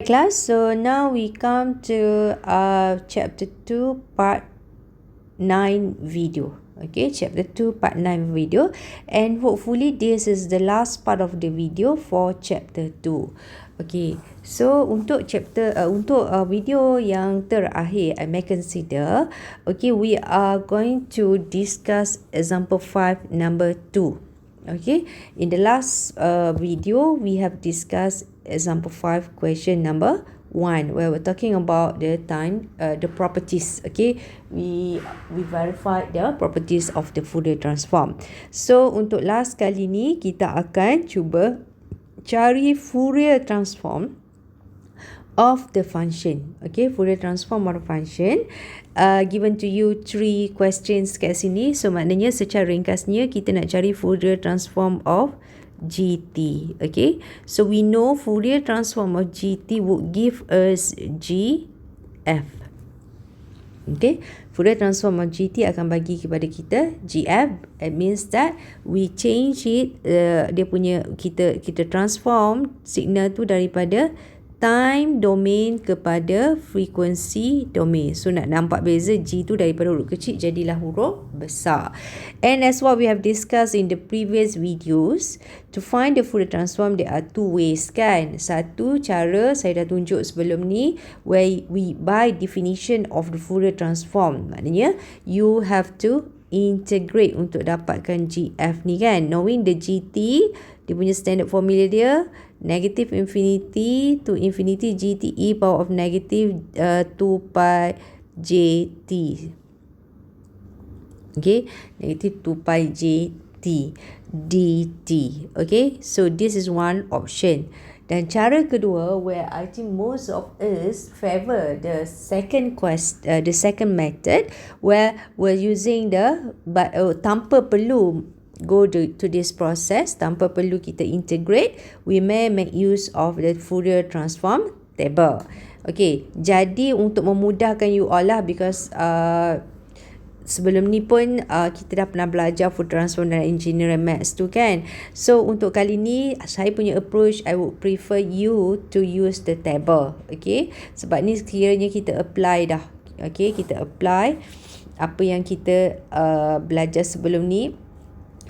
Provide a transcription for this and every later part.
Class, so now we come to chapter 2 part 9 video. Okay, chapter 2 part 9 video, and hopefully this is the last part of the video for chapter 2. Okay, so untuk video yang terakhir, I may consider, okay, we are going to discuss example 5 number 2. Okay, in the last video we have discussed example 5 question number 1, where we're talking about the properties. Okay, we verified the properties of the Fourier transform. So untuk last kali ni kita akan cuba cari Fourier transform of the function. Okay, Fourier transform of the function. Given to you 3 questions kat sini. So maknanya secara ringkasnya kita nak cari Fourier transform of GT. Okay, so we know Fourier transform of GT would give us GF. Okay, Fourier transform of GT akan bagi kepada kita GF. It means that we change it, kita transform signal tu daripada time domain kepada frequency domain. So nak nampak beza G tu daripada huruf kecil jadilah huruf besar. And as what we have discussed in the previous videos, to find the Fourier transform there are 2 ways kan. Satu cara saya dah tunjuk sebelum ni, where we by definition of the Fourier transform. Maknanya you have to integrate untuk dapatkan GF ni kan. Knowing the GT, dia punya standard formula dia negative infinity to infinity GT e power of negative 2 pi JT. Okay, negative 2 pi JT dt. Okay, so this is one option. Dan cara kedua, where I think most of us favor the second method, where we're using tanpa perlu go to this process, tanpa perlu kita integrate, we may make use of the Fourier transform table. Okay, jadi untuk memudahkan you all lah, because sebelum ni pun kita dah pernah belajar Fourier transform dalam engineering maths tu kan. So untuk kali ni saya punya approach, I would prefer you to use the table. Okay, sebab ni sekiranya kita apply dah. Okay, kita apply apa yang kita belajar sebelum ni.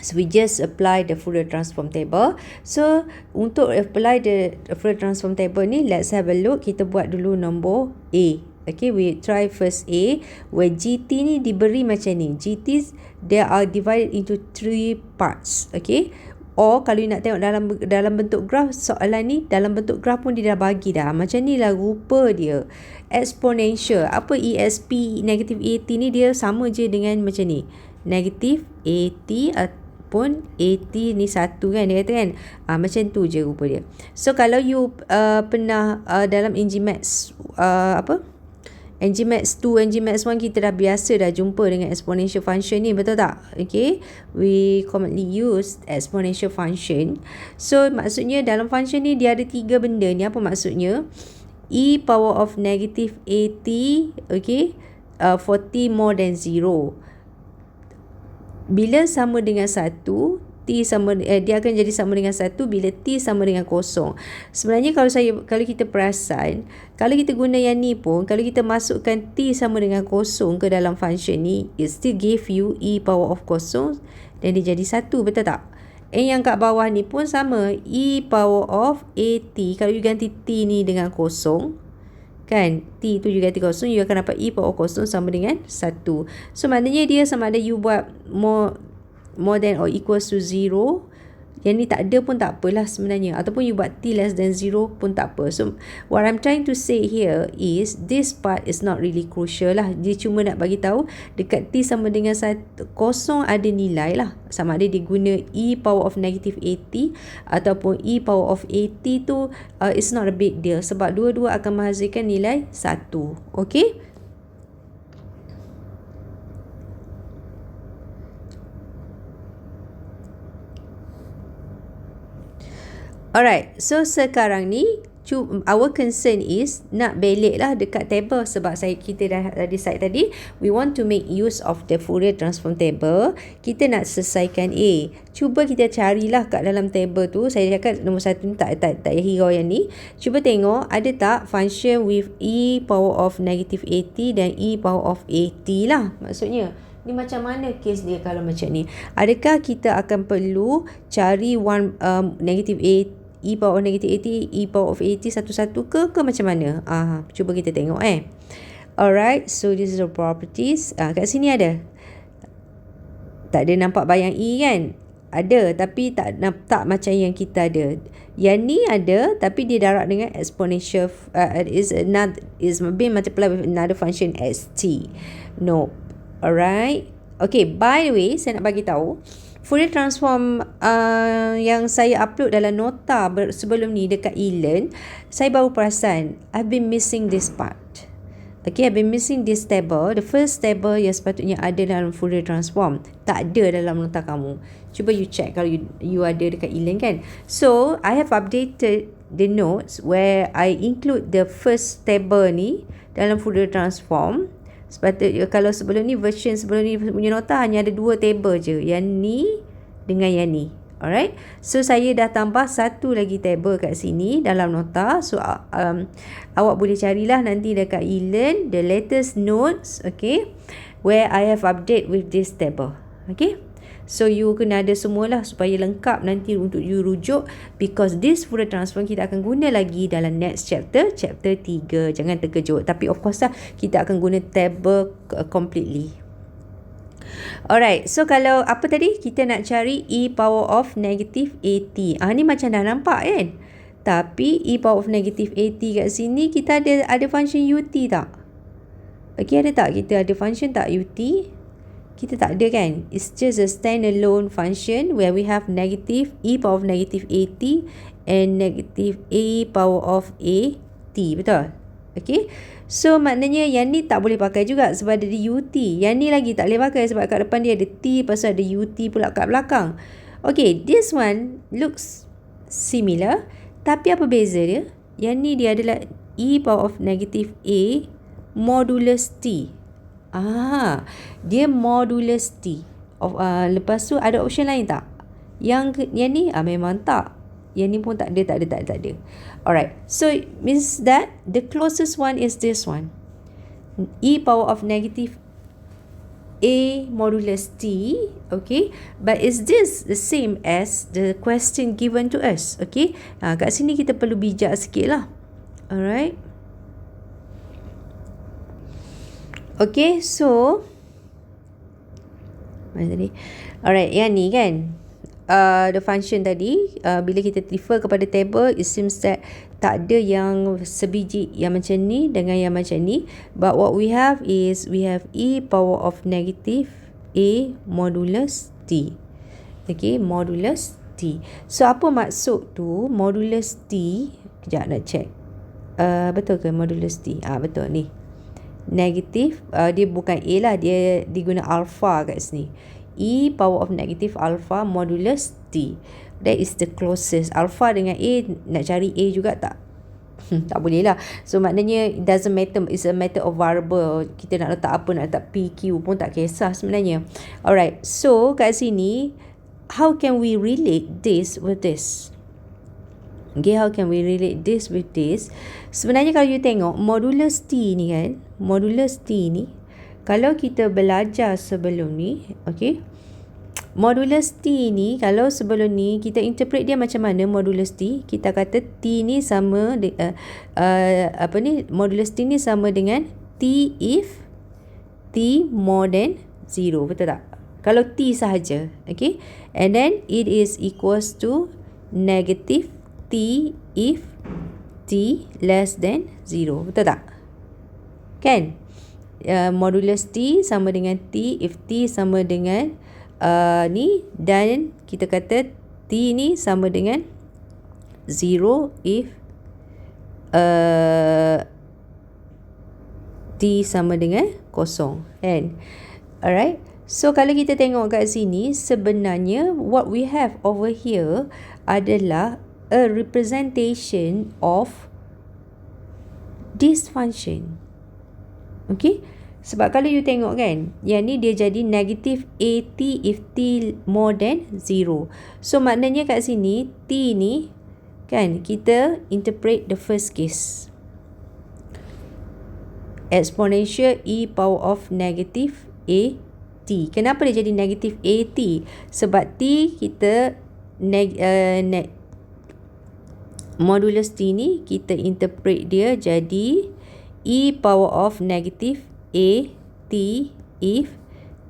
So we just apply the Fourier transform table. So untuk apply the Fourier transform table ni, let's have a look. Kita buat dulu nombor A. Okay, we try first A, where GT ni diberi macam ni. GT they are divided into 3 parts. Okay, or kalau you nak tengok dalam bentuk graf, soalan ni dalam bentuk graf pun dia dah bagi dah. Macam ni lah rupa dia. Exponential. Apa ESP negative AT ni, dia sama je dengan macam ni. Negative AT pun AT ni satu kan, dia kata kan, macam tu je rupa dia. So kalau you pernah dalam NGMaths NGMaths 2, NGMaths 1, kita dah biasa dah jumpa dengan exponential function ni, betul tak? Okay, we commonly use exponential function. So maksudnya dalam function ni dia ada 3 benda ni. Apa maksudnya? E power of negative AT, okay, for t more than 0. Bila sama dengan 1, dia akan jadi sama dengan 1 bila t sama dengan 0. Sebenarnya kalau kita perasan, kalau kita guna yang ni pun, kalau kita masukkan t sama dengan 0 ke dalam function ni, it still give you e power of 0 dan dia jadi 1, betul tak? Yang kat bawah ni pun sama, e power of AT. Kalau you ganti t ni dengan 0 kan, t tu you ganti 0, you akan dapat e power 0 sama dengan 1. So maknanya dia sama ada you buat more than or equals to 0, yang ni tak ada pun tak apalah sebenarnya, ataupun you buat t less than 0 pun tak apa. So what I'm trying to say here is this part is not really crucial lah. Dia cuma nak bagi tahu dekat t sama dengan 0 ada nilai lah, sama ada dia guna e power of negative AT ataupun e power of AT tu it's not a big deal, sebab dua-dua akan menghasilkan nilai 1. Okay, alright, so sekarang ni our concern is nak balik lah dekat table, sebab kita dah decide tadi we want to make use of the Fourier transform table. Kita nak selesaikan A. Cuba kita carilah kat dalam table tu. Saya cakap nombor 1 ni tak hirau yang ni. Cuba tengok ada tak function with e power of negative 80 dan e power of 80 lah. Maksudnya ni macam mana case dia kalau macam ni? Adakah kita akan perlu cari negative 8 e power of negative 80, e power of 80 satu-satu ke macam mana? Cuba kita tengok Alright, so this is the properties. Kat sini ada. Tak ada nampak bayang e kan? Ada, tapi tak macam yang kita ada. Yang ni ada, tapi dia darab dengan exponential is being multiplied with another function st. No. Alright. Okay, by the way, saya nak bagi tahu Fourier transform yang saya upload dalam nota sebelum ni dekat eLearn, saya baru perasan I've been missing this part. Okay, I've been missing this table. The first table yang sepatutnya ada dalam Fourier transform tak ada dalam nota kamu. Cuba you check kalau you ada dekat eLearn kan. So, I have updated the notes where I include the first table ni dalam Fourier transform. Sepatutnya kalau sebelum ni, version sebelum ni punya nota hanya ada 2 table je, yang ni dengan yang ni. Alright, so saya dah tambah satu lagi table kat sini dalam nota. So awak boleh carilah nanti dekat eLearn the latest notes, okay, where I have update with this table. Okay, so you kena ada semualah supaya lengkap nanti untuk you rujuk, because this Fourier transform kita akan guna lagi dalam next chapter 3. Jangan terkejut, tapi of course lah kita akan guna table completely. Alright, so kalau apa tadi kita nak cari e power of negative 80. Ni macam dah nampak kan? Tapi e power of negative 80 kat sini kita ada function ut tak? Okay, ada tak? Kita ada function tak ut? Kita tak ada kan? It's just a standalone function where we have negative e power of negative 80 and negative a power of 80. Betul? Okay, so maknanya yang ni tak boleh pakai juga sebab ada ut. Yang ni lagi tak boleh pakai sebab kat depan dia ada t, pasal ada ut pula kat belakang. Okay, this one looks similar, tapi apa beza dia? Yang ni dia adalah e power of negative a modulus t. Dia modulus t. Lepas tu ada option lain tak? Yang ni memang tak. Yang ni pun tak ada. Alright, so it means that the closest one is this one, e power of negative a modulus t. Okay, but is this the same as the question given to us? Okay, kat sini kita perlu bijak sikit lah. Alright, okay, so mana tadi? Alright, yang ni kan, the function tadi, bila kita refer kepada table, it seems that tak ada yang sebiji yang macam ni dengan yang macam ni. But what we have is we have e power of negative a modulus t. Okay, modulus t. So apa maksud tu modulus t? Kejap nak check. Betul ke modulus t? Betul ni. Negative, dia bukan a lah, dia diguna alpha kat sini. E power of negative alpha modulus t. That is the closest. Alpha dengan a, nak cari a juga tak? Tak boleh lah. So maknanya it doesn't matter. It's a matter of variable. Kita nak letak apa, nak letak p, q pun tak kisah sebenarnya. Alright, so kat sini how can we relate this with this? Okay, how can we relate this with this? Sebenarnya kalau you tengok modulus t ni kan, modulus t ni, kalau kita belajar sebelum ni, okay, modulus t ni, kalau sebelum ni kita interpret dia macam mana modulus t? Kita kata t ni sama modulus t ni sama dengan t if t more than 0, betul tak? Kalau t sahaja, okay, and then it is equals to negative t if t less than 0, betul tak? Kan? Modulus t sama dengan t if t sama dengan ni, dan kita kata t ni sama dengan 0 if t sama dengan 0, kan? Alright, so kalau kita tengok kat sini, sebenarnya what we have over here adalah a representation of this function. Okay, sebab kalau you tengok kan, yang ni dia jadi negative AT if T more than 0. So maknanya kat sini T ni kan, kita interpret the first case, exponential e power of negative AT. Kenapa dia jadi negative AT? Sebab T kita modulus T ni kita interpret dia jadi e power of negative AT if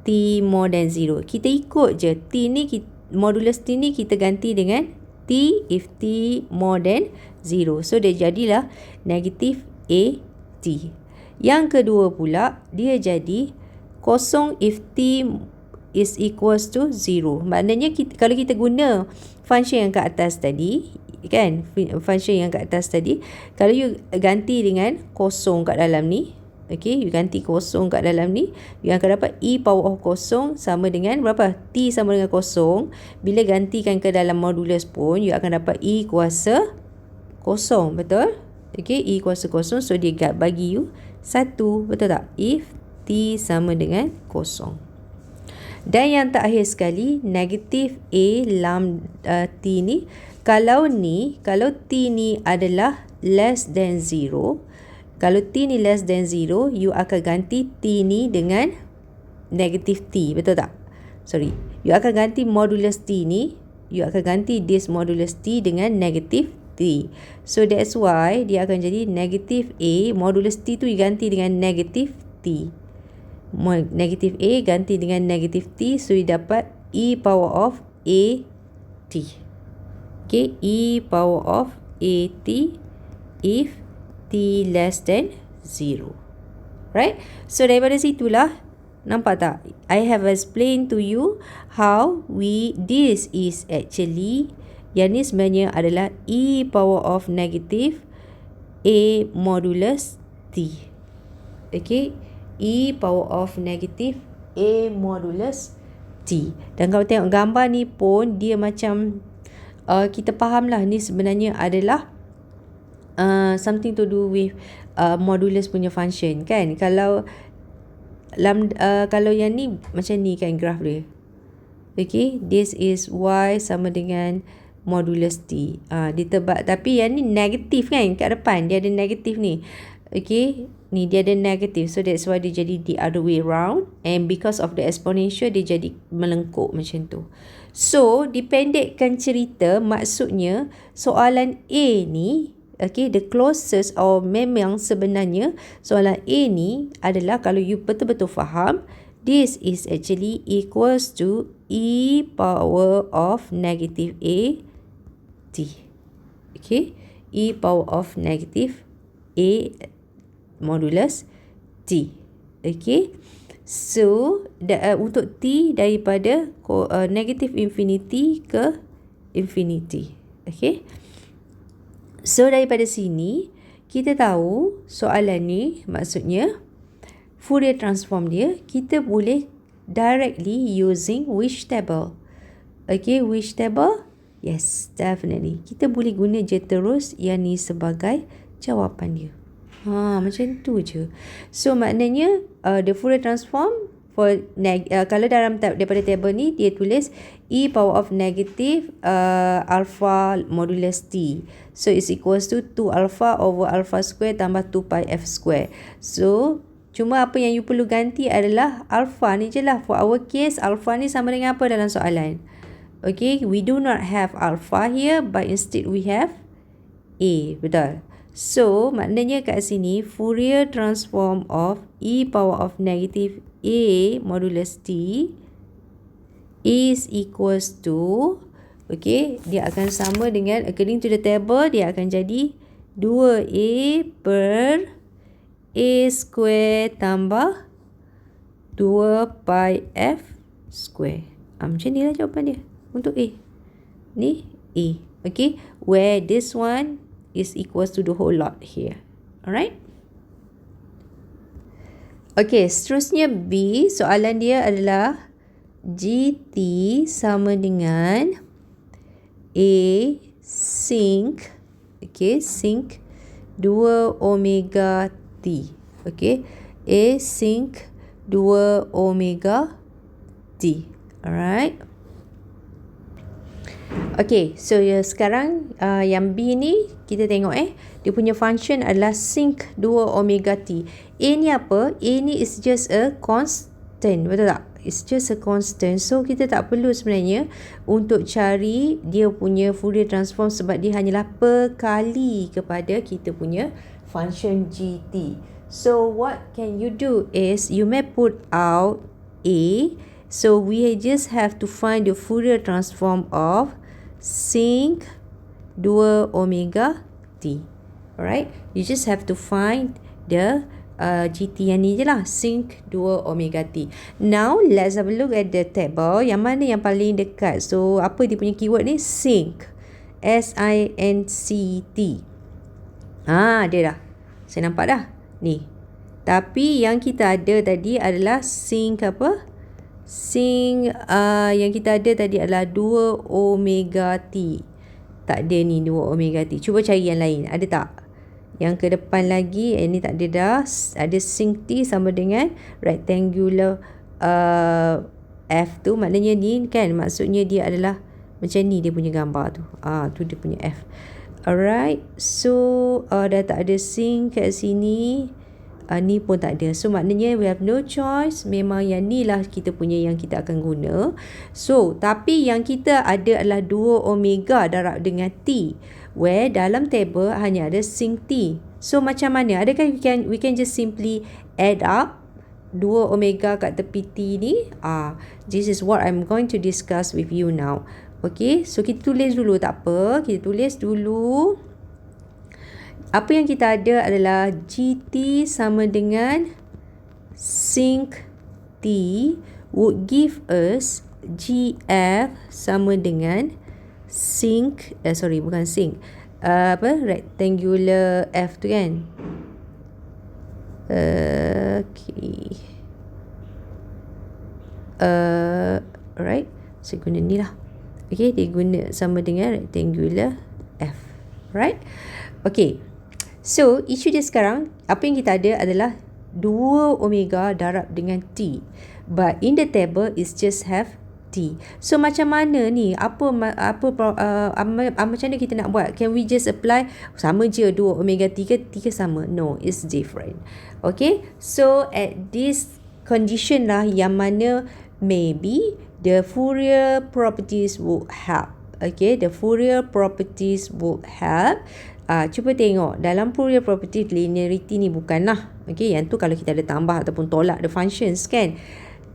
T more than 0. Kita ikut je T ni, modulus T ni kita ganti dengan T if T more than 0. So dia jadilah negative AT. Yang kedua pula, dia jadi kosong if T is equals to 0. Maknanya kalau kita guna function yang kat atas tadi, kan, function yang kat atas tadi, kalau you ganti dengan kosong kat dalam ni, okay, you ganti kosong kat dalam ni, you akan dapat e power of kosong sama dengan berapa? T sama dengan kosong. Bila gantikan ke dalam modulus pun, you akan dapat e kuasa kosong, betul? Okay, e kuasa kosong, so dia bagi you 1, betul tak? If T sama dengan kosong. Dan yang terakhir sekali, negative A lambda T ni, kalau T ni adalah less than 0, kalau T ni less than 0, you akan ganti T ni dengan negative T, betul tak? Sorry, you akan ganti modulus T ni, you akan ganti this modulus T dengan negative T. So that's why dia akan jadi negative A, modulus T tu diganti dengan negative T. Negative A ganti dengan negative T, so you dapat e power of AT. Okay, e power of AT if T less than 0. Right? So daripada situlah, nampak tak? I have explained to you how this is actually, yang ni sebenarnya adalah e power of negative A modulus T. Okay, e power of negative A modulus T. Dan kalau tengok gambar ni pun, dia macam kita faham lah ni sebenarnya adalah something to do with modulus punya function, kan? Kalau yang ni macam ni kan graf dia. Okay, this is Y sama dengan modulus T. Ditebak, tapi yang ni negatif kan, kat depan dia ada negatif ni. Okay, ni dia ada negatif, so that's why dia jadi the other way round, and because of the exponential dia jadi melengkuk macam tu. So dipendekkan cerita, maksudnya soalan A ni, okay, the closest or memang sebenarnya soalan A ni adalah, kalau you betul-betul faham, this is actually equals to e power of negative A T. Okay, e power of negative A modulus T. Okay, so untuk T daripada negative infinity ke infinity. Okay, so daripada sini kita tahu soalan ni, maksudnya Fourier transform dia kita boleh directly using which table. Okay, which table? Yes, definitely. Kita boleh guna je terus yang ni sebagai jawapan dia. Macam tu je. So maknanya the Fourier transform for kalau dalam daripada table ni dia tulis e power of negative alpha modulus T. So it's equals to 2 alpha over alpha square tambah 2 pi f square. So cuma apa yang you perlu ganti adalah alpha ni je lah. For our case, alpha ni sama dengan apa dalam soalan? Okay, we do not have alpha here, but instead we have A. Betul? So, maknanya kat sini, Fourier transform of e power of negative A modulus T is equals to, okay, dia akan sama dengan, according to the table, dia akan jadi 2A per A square tambah 2 pi F square. Macam ni lah jawapan dia untuk A. Ni A. Okay, where this one is equals to the whole lot here. Alright? Okay, seterusnya B, soalan dia adalah GT sama dengan A sinc, okay, sinc 2 omega T. Okay, A sinc 2 omega T. Alright. Okay, so sekarang yang B ni kita tengok dia punya function adalah sinc 2 omega T. A ni apa? A ni is just a constant, betul tak? It's just a constant. So kita tak perlu sebenarnya untuk cari dia punya Fourier transform sebab dia hanyalah perkali kepada kita punya function GT. So what can you do is you may put out A. So we just have to find the Fourier transform of sinc 2 omega T. Alright, you just have to find the GT yang ni je lah, sinc 2 omega T. Now let's have a look at the table. Yang mana yang paling dekat? So apa dia punya keyword ni? Sinc, S-I-N-C-T. Dia dah, saya nampak dah ni. Tapi yang kita ada tadi adalah sinc apa? Sinc yang kita ada tadi adalah 2 omega T. Tak ada ni 2 omega T. Cuba cari yang lain, ada tak? Yang ke depan lagi, ini tak ada dah. Ada sinc T sama dengan rectangular F tu. Maknanya ni kan, maksudnya dia adalah macam ni dia punya gambar tu. Tu dia punya F. Alright, so dah tak ada sinc kat sini. Ni pun tak ada. So maknanya we have no choice. Memang yang ni lah kita punya yang kita akan guna. So tapi yang kita ada adalah 2 omega darab dengan T, where dalam table hanya ada sinc T. So macam mana? Adakah we can just simply add up 2 omega kat tepi T ni? This is what I'm going to discuss with you now. Okay, so kita tulis dulu, tak apa. Kita tulis dulu. Apa yang kita ada adalah GT sama dengan sinc T would give us GF sama dengan sinc, bukan sinc, rectangular F tu kan. Okay. Right, saya guna ni lah. Okay, dia guna sama dengan rectangular F. Right. Okay. So, isu dia sekarang, apa yang kita ada adalah 2 omega darab dengan T. But in the table, it's just have T. So, macam mana ni? Macam mana kita nak buat? Can we just apply? Sama je 2 omega T ke? T ke sama? No, it's different. Okay? So, at this condition lah yang mana maybe the Fourier properties would help. Okay? The Fourier properties would help. Cuba tengok dalam Fourier property linearity ni bukanlah, okay, yang tu kalau kita ada tambah ataupun tolak the functions kan.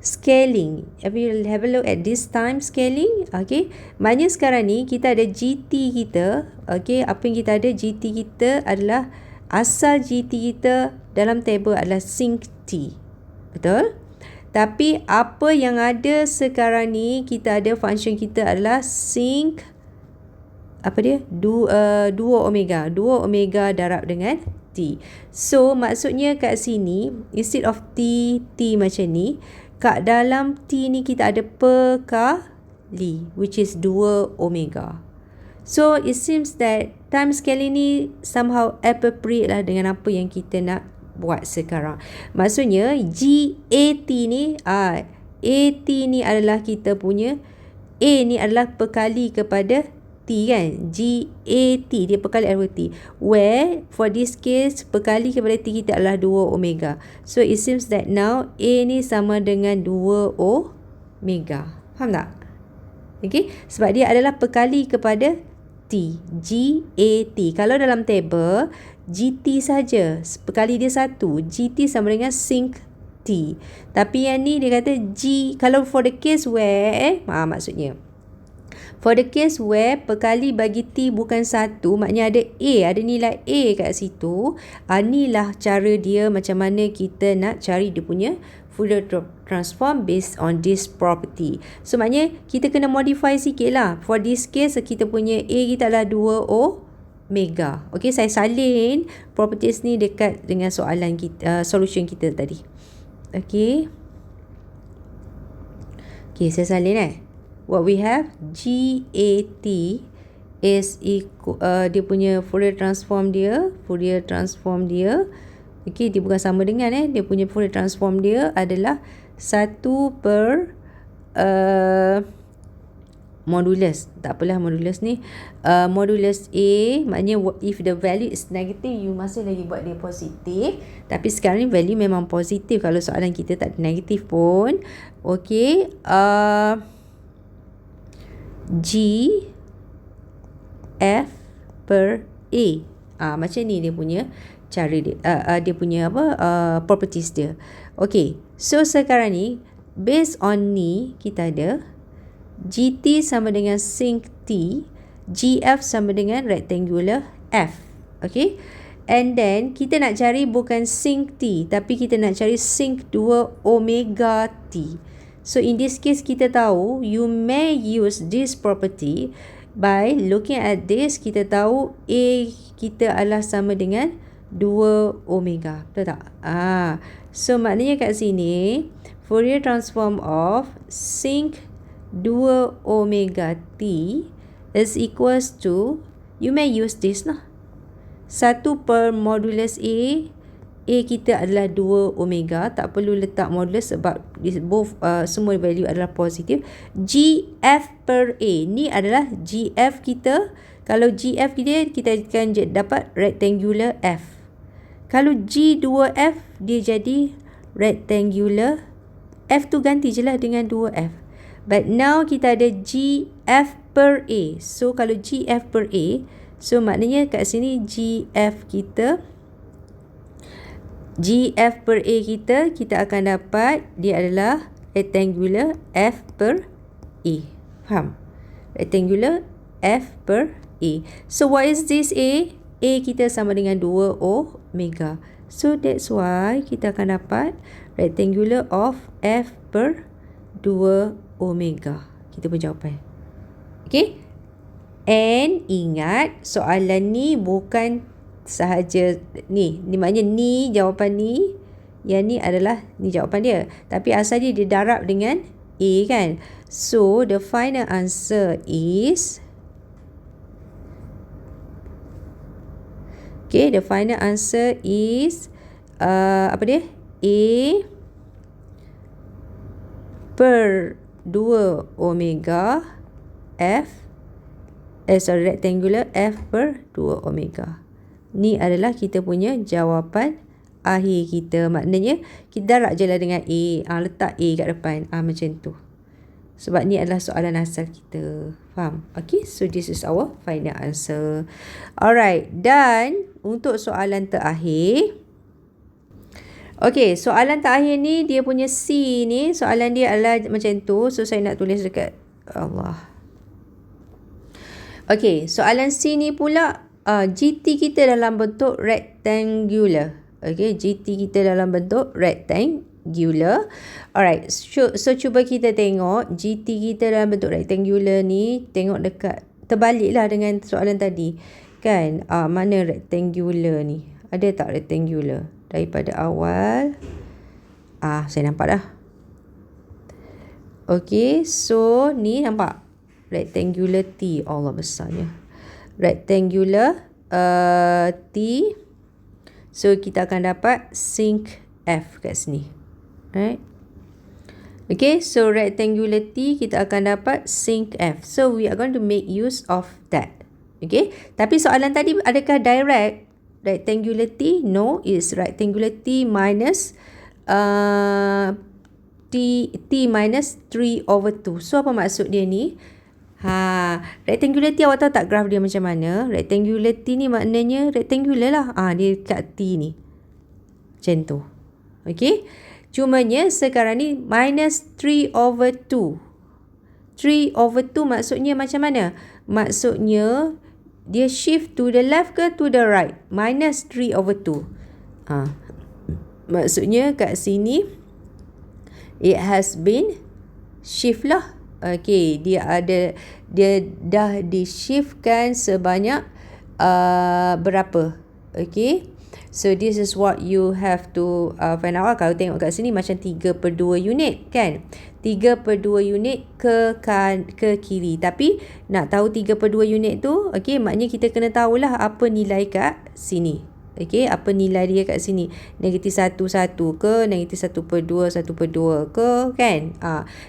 Scaling, if you have a look at this time scaling, okay, maknanya sekarang ni kita ada GT kita, okay, apa yang kita ada GT kita adalah asal GT kita dalam table adalah sinc T, betul? Tapi apa yang ada sekarang ni kita ada function kita adalah sinc 2 omega darab dengan T. So maksudnya kat sini instead of T macam ni, kat dalam T ni kita ada perkali, which is 2 omega. So it seems that time scale ni somehow appropriate lah dengan apa yang kita nak buat sekarang. Maksudnya GAT ni AT ni adalah kita punya, A ni adalah perkali kepada T kan, GAT dia perkali kepada T, where for this case perkali kepada T kita adalah 2 omega. So it seems that now A ni sama dengan 2 omega. Faham tak? Okay, sebab dia adalah perkali kepada T, GAT. Kalau dalam table GT saja, perkali dia 1, GT sama dengan sinc T. Tapi yang ni dia kata G, kalau for the case where maksudnya for the case where perkali bagi T bukan 1, maknanya ada A, ada nilai A kat situ. Inilah cara dia macam mana kita nak cari dia punya Fourier transform based on this property. So maknanya kita kena modify sikit lah. For this case kita punya A kita adalah 2 omega. Okay, saya salin properties ni dekat dengan soalan kita, solution kita tadi. Okay, saya salin what we have, GAT is equal, dia punya Fourier transform dia, okey, dia bukan sama dengan dia punya Fourier transform dia adalah 1 per modulus. Tak apalah modulus ni. Modulus A, maknanya if the value is negative, you masih lagi buat dia positif. Tapi sekarang ni value memang positif kalau soalan kita tak ada negatif pun. Okey. G F per A. Macam ni dia punya cara dia. Dia punya properties dia. Okey. So sekarang ni based on ni kita ada GT sama dengan sinc T, GF sama dengan rectangular F. Okay. And then kita nak cari bukan sinc T, tapi kita nak cari sinc 2 omega T. So in this case kita tahu you may use this property by looking at this. Kita tahu A kita adalah sama dengan 2 omega. Betul tak? So maknanya kat sini Fourier transform of sinc 2 omega T is equals to, you may use this lah, 1 per modulus A. A kita adalah 2 omega, tak perlu letak modulus sebab both semua value adalah positif. GF per A ni adalah GF kita. Kalau GF kita akan dapat rectangular F. Kalau G2F dia jadi rectangular F, tu ganti je lah dengan 2F. But now kita ada GF per A. So kalau GF per A, so maknanya kat sini GF per A kita akan dapat dia adalah rectangular F per A. Faham? Rectangular F per A. So what is this A? A kita sama dengan 2 omega. So that's why kita akan dapat rectangular of F per 2 omega. Kita pun jawapan. Okay. And ingat soalan ni bukan sahaja ni. Ni maknanya ni jawapan ni. Yang ni adalah ni jawapan dia. Tapi asal dia darab dengan A kan. So the final answer is, okay, the final answer is apa dia? A per 2 omega F rectangular F per 2 omega. Ni adalah kita punya jawapan akhir kita. Maknanya kita darab je lah dengan A. Letak A kat depan. Macam tu. Sebab ni adalah soalan asal kita. Faham? Okay, so this is our final answer. Alright, dan untuk soalan terakhir. Okay, soalan terakhir ni dia punya C ni, soalan dia adalah macam tu. So saya nak tulis dekat Allah. Okay, soalan C ni pula GT kita dalam bentuk rectangular. Okay, GT kita dalam bentuk rectangular. Alright, so cuba kita tengok GT kita dalam bentuk rectangular ni. Tengok dekat, terbaliklah dengan soalan tadi. Kan, mana rectangular ni? Ada tak rectangular? Daripada awal. Saya nampak dah. Okay, so ni nampak. Rectangular T. Allah besarnya. Rectangular T. So kita akan dapat sinc F kat sini. Right. Okay, so rectangular T kita akan dapat sinc F. So we are going to make use of that. Okay, tapi soalan tadi adakah direct rectangular T? No, it's rectangular T minus T minus 3/2. So apa maksud dia ni? Rectangular T, awak tahu tak graf dia macam mana? Rectangular T ni maknanya rectangular lah. Dia kat T ni. Macam tu. Okay. Cumanya sekarang ni minus 3/2. 3/2 maksudnya macam mana? Maksudnya dia shift to the left ke to the right? Minus 3/2. Maksudnya kat sini it has been shift lah. Okay, dia dah di-shiftkan sebanyak berapa? Okay, So this is what you have to find out. Kalau tengok kat sini macam 3/2 unit kan. 3/2 unit ke kiri. Tapi nak tahu 3/2 unit tu, okay, maknanya kita kena tahulah apa nilai kat sini. Okay, apa nilai dia kat sini? -1/1 ke, -1/2 ke kan?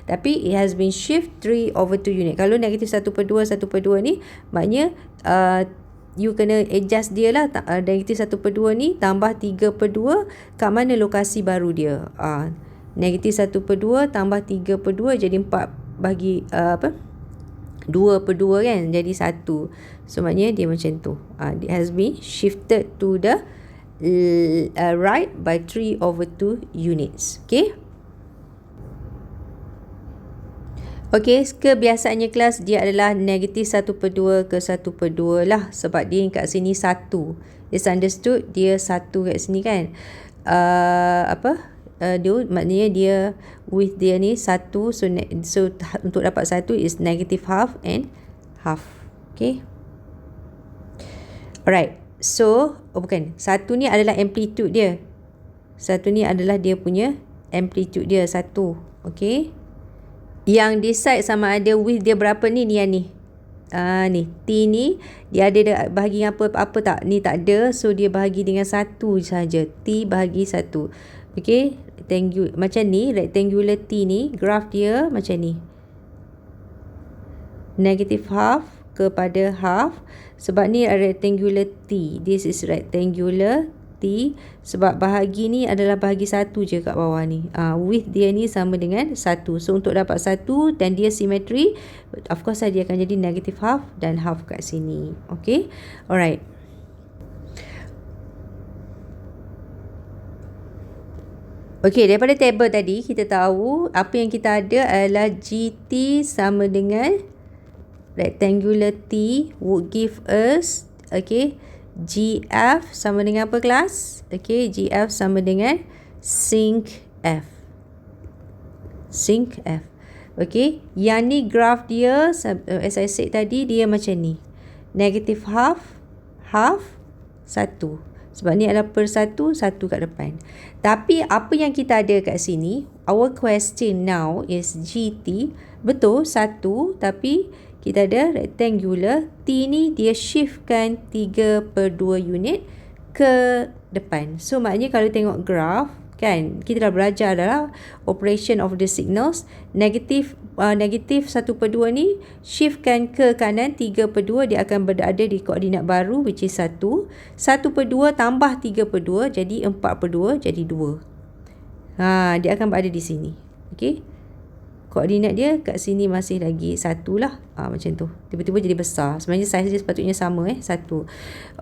Tapi it has been shift 3/2 unit. Kalau -1/2 ni maknanya you kena adjust dia lah. -1/2 ni tambah 3/2, kat mana lokasi baru dia? -1/2 tambah 3/2 jadi 4 bagi 2/2 kan, jadi 1. So maknanya dia macam tu. It has been shifted to the right by 3/2 units. Okay. Okay, kebiasaannya kelas dia adalah -1/2 ke 1/2 lah, sebab dia kat sini 1. It's understood dia 1 kat sini kan. Dia maknanya dia with dia ni 1, so untuk dapat 1 is -half and half. Okay. Alright. So, bukan. 1 ni adalah amplitude dia. 1 ni adalah dia punya amplitude dia 1. Okay. Yang decide sama ada width dia berapa ni yang ni. Ni T ni dia ada bahagi apa tak? Ni tak ada, so dia bahagi dengan 1 saja. T bahagi 1. Okey, macam ni rectangular T ni, graf dia macam ni. -half kepada half, sebab ni rectangular T. This is rectangular T, sebab bahagi ni adalah bahagi 1 je kat bawah ni. Width dia ni sama dengan 1. So untuk dapat 1 dan dia symmetry, of course dia akan jadi -half dan half kat sini. Okay. Alright. Okay, daripada table tadi kita tahu apa yang kita ada adalah GT sama dengan rectangular T would give us, okay, GF sama dengan apa kelas? Okay, GF sama dengan sinc F. Sinc F. Okay, yang ni graf dia, as I said tadi, dia macam ni. -half, half, 1. Sebab ni adalah per 1 kat depan. Tapi apa yang kita ada kat sini, our question now is GT. Betul, 1, tapi kita ada rectangular T ni dia shiftkan 3/2 unit ke depan. So maknanya kalau tengok graf kan, kita dah belajar adalah operation of the signals. Negatif 1/2 ni shiftkan ke kanan 3/2, dia akan berada di koordinat baru which is 1. 1/2 tambah 3/2 jadi 4/2 jadi 2. Dia akan berada di sini. Okey. Koordinat dia kat sini masih lagi 1 lah. Macam tu. Tiba-tiba jadi besar. Sebenarnya saiz dia sepatutnya sama 1.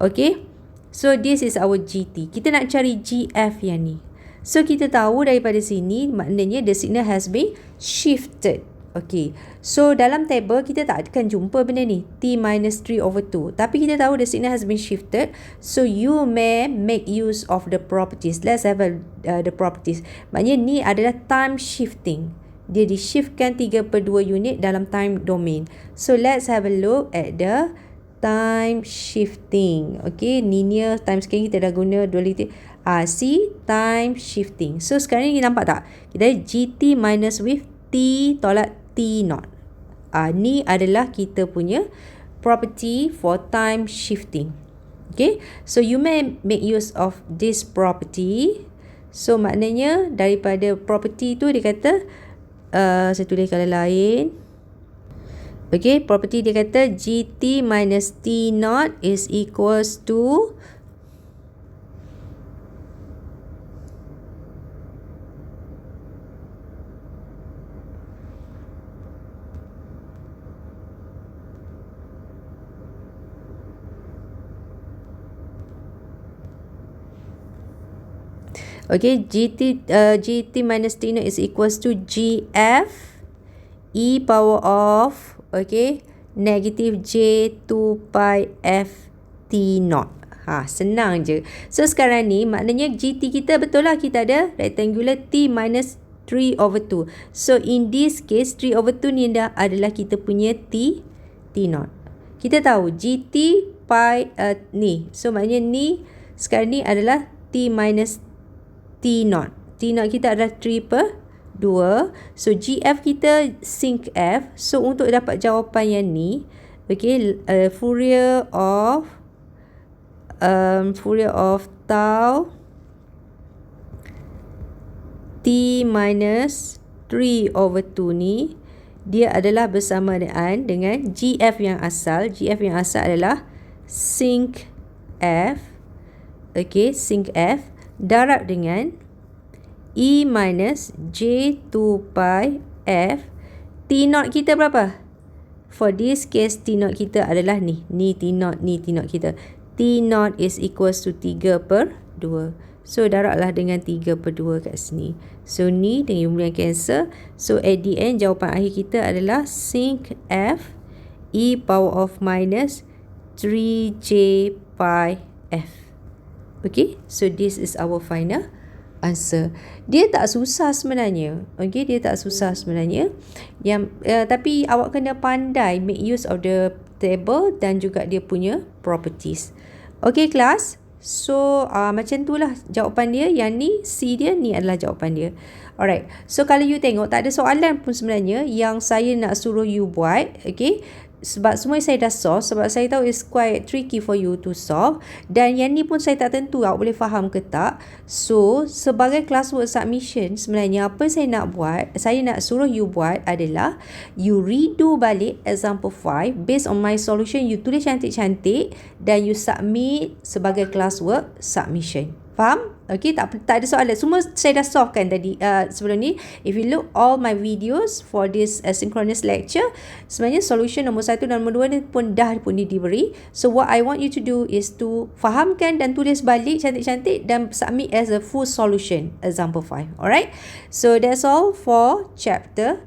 Okey. So this is our GT. Kita nak cari GF yang ni. So kita tahu daripada sini maknanya the signal has been shifted. Okay. So dalam table kita tak akan jumpa benda ni. T minus 3/2. Tapi kita tahu the signal has been shifted. So you may make use of the properties. Let's have the properties. Maknanya ni adalah time shifting. Dia di-shiftkan 3/2 unit dalam time domain. So let's have a look at the time shifting. Okay. Linear time scaling kita dah guna duality. C, time shifting. So sekarang ni nampak tak? Kita ada GT minus with T tolak T0. Ni adalah kita punya property for time shifting. Okay. So you may make use of this property. So maknanya daripada property tu dia kata, saya tulis kalau lain. Okay. Property dia kata GT minus T0 is equals to okay, GT minus T0 is equals to GF e power of, okay, negative J 2 pi F T0. Senang je. So sekarang ni maknanya GT kita betul lah, kita ada rectangular T minus 3/2. So in this case 3/2 ni adalah kita punya T0. Kita tahu GT pi ni. So maknanya ni Sekarang ni adalah T minus T0. T0 kita adalah 3/2. So GF kita sinc F. So untuk dapat jawapan yang ni, okay, Fourier of tau T minus 3/2 ni, dia adalah bersama dengan GF yang asal. GF yang asal adalah sinc F. Okay, sinc F darab dengan E minus J2 pi F. T0 kita berapa? For this case, T0 kita adalah ni. Ni T0 kita. T0 is equals to 3/2. So darablah dengan 3/2 kat sini. So ni dengan kemudian cancel. So at the end, jawapan akhir kita adalah sinc F E power of minus 3J pi F. Okay, so this is our final answer. Dia tak susah sebenarnya. Okay, dia tak susah sebenarnya. Tapi awak kena pandai make use of the table dan juga dia punya properties. Okay, kelas. So macam tu lah jawapan dia. Yang ni C dia, ni adalah jawapan dia. Alright, so kalau you tengok tak ada soalan pun sebenarnya yang saya nak suruh you buat. Okay, sebab semua saya dah solve. Sebab saya tahu it's quite tricky for you to solve. Dan yang ni pun saya tak tentu awak boleh faham ke tak. So sebagai classwork submission, sebenarnya apa saya nak buat, saya nak suruh you buat adalah you redo balik example 5 based on my solution. You tulis cantik-cantik dan you submit sebagai classwork submission. Faham? Okay, tak ada soalan. Semua saya dah solve kan tadi sebelum ni. If you look all my videos for this asynchronous lecture, sebenarnya solution nombor 1 dan nombor 2 ni pun dah diberi. So what I want you to do is to fahamkan dan tulis balik cantik-cantik dan submit as a full solution example 5. Alright? So that's all for chapter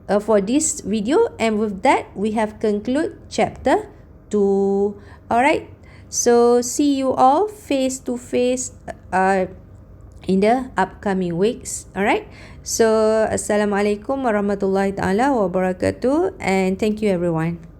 for this video, and with that we have concluded chapter 2. Alright? So see you all face to face in the upcoming weeks. Alright. So assalamualaikum warahmatullahi taala wabarakatuh, and thank you everyone.